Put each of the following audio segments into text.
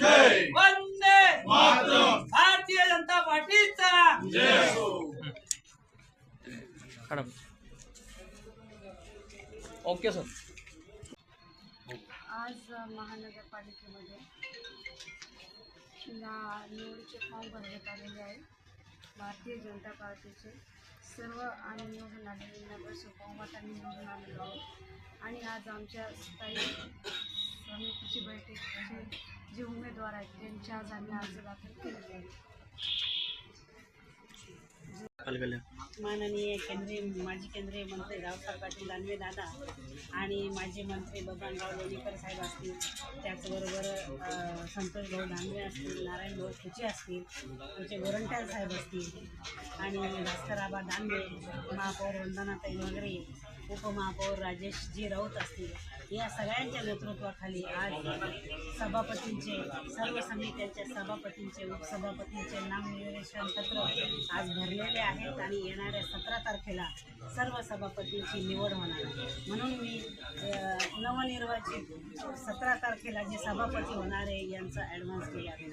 जय वंदे मातरम भारतीय जनता पार्टीचा जय हो। Okay sir. आज महानगरपालिकेमध्ये निवडीचे फॉर्म भरण्यात आलेले आहे। भारतीय जनता पार्टीचे सर्व आणि निवडून आलेले नगरसेवक बहुमताने निवडून आलेलो आहोत आणि आज आमच्या स्थायी समितीची बैठकीचे जे उमेदवार आहेत त्यांचे आज आम्ही अर्ज दाखल केलेले आहे। माननीय माजी केंद्रीय मंत्री रावसाहेब पाटील दानवे दादा आणि माजी मंत्री बबनराव लोणीकर साहेब असतील, त्याचबरोबर संतोष भाऊ दानवे असतील, नारायण भाऊ खुचे असतील, तुमचे गोरंट्याल साहेब असतील आणि भास्करआबा दानवे, महापौर वंदनाताई वगैरे, उपमहापौर राजेशजी राऊत असतील, या सगळ्यांच्या नेतृत्वाखाली आज सभापतींचे सर्व समित्यांच्या सभापतींचे उपसभापतींचे नामनिर्देशन पत्र आज भरलेले आहेत आणि येणाऱ्या 17 तारखेला सर्व सभापतींची निवड होणार आहे। म्हणून मी नवनिर्वाचित 17 तारखेला जे सभापती होणार आहे यांचा ॲडव्हान्स केला आहे।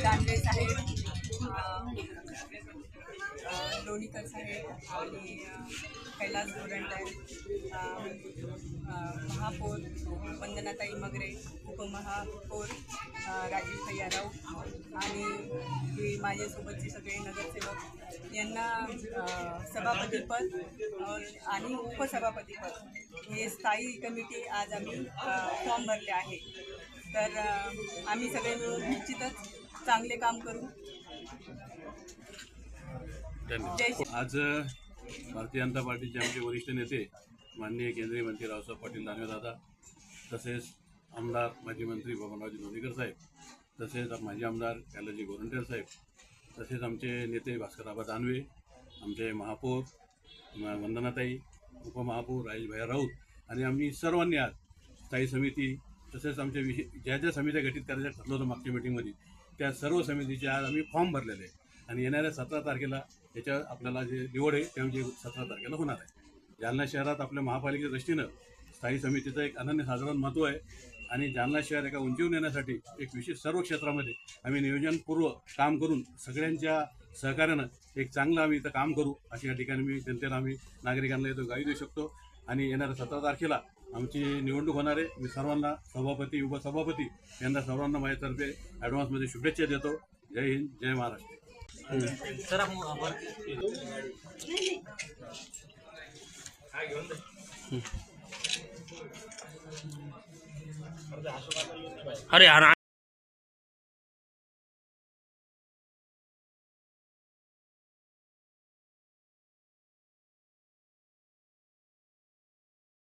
दानवे साहेब, लोणीकर साहेब आणि कैलास गोरंट्याल, महापौर वंदनाताई मगरे, उपमहापौर राजेश भैया राऊत आणि माझ्यासोबतचे सगळे नगरसेवक यांना सभापतीपद आणि उपसभापतीपद हे स्थायी कमिटी आज आम्ही फॉर्म भरले आहे। तर आम्ही सगळे मिळून निश्चितच चांगले काम करू। आज भारतीय जनता पार्टीचे आमचे वरिष्ठ नेते माननीय केंद्रीय मंत्री रावसाहेब पाटील दानवे दादा, तसेच आमदार माजी मंत्री बबनरावजी लोणीकर साहेब, तसेच माजी आमदार कैलासजी गोरंट्याल साहेब, तसेच आमचे नेते भास्करआबा दानवे, आमचे महापौर वंदनाताई, उपमहापौर राजेश भैया राऊत आणि आम्ही सर्वांनी आज स्थायी समिती तसेच आमच्या ज्या ज्या समित्या गठीत करायच्या ठरलं होतं मागच्या मीटिंगमध्ये त्या सर्व समितीचे आज आम्ही फॉर्म भरलेले आहे आणि येणाऱ्या 17 तारखेला याच्या आपल्याला जे निवड आहे ते आमची 17 तारखेला होणार आहे। जालना शहरात आपल्या महापालिकेच्या दृष्टीनं स्थायी समितीचं एक अनन्यसाधारण महत्त्व आहे आणि जालना शहर एका उंचीवर नेण्यासाठी एक विशेष सर्व क्षेत्रामध्ये आम्ही नियोजनपूर्व काम करून सगळ्यांच्या सहकार्यानं एक चांगलं आम्ही इथं काम करू अशी या ठिकाणी मी जनतेला आम्ही नागरिकांना इथं ग्वाही देऊ शकतो आणि येणाऱ्या 17 तारखेला आमची निवडणूक होणार आहे। मी सर्वांना सभापती उपसभापती यांना सर्वांना माझ्यातर्फे ॲडव्हान्समध्ये शुभेच्छा देतो। जय हिंद, जय महाराष्ट्र। सर अरे यार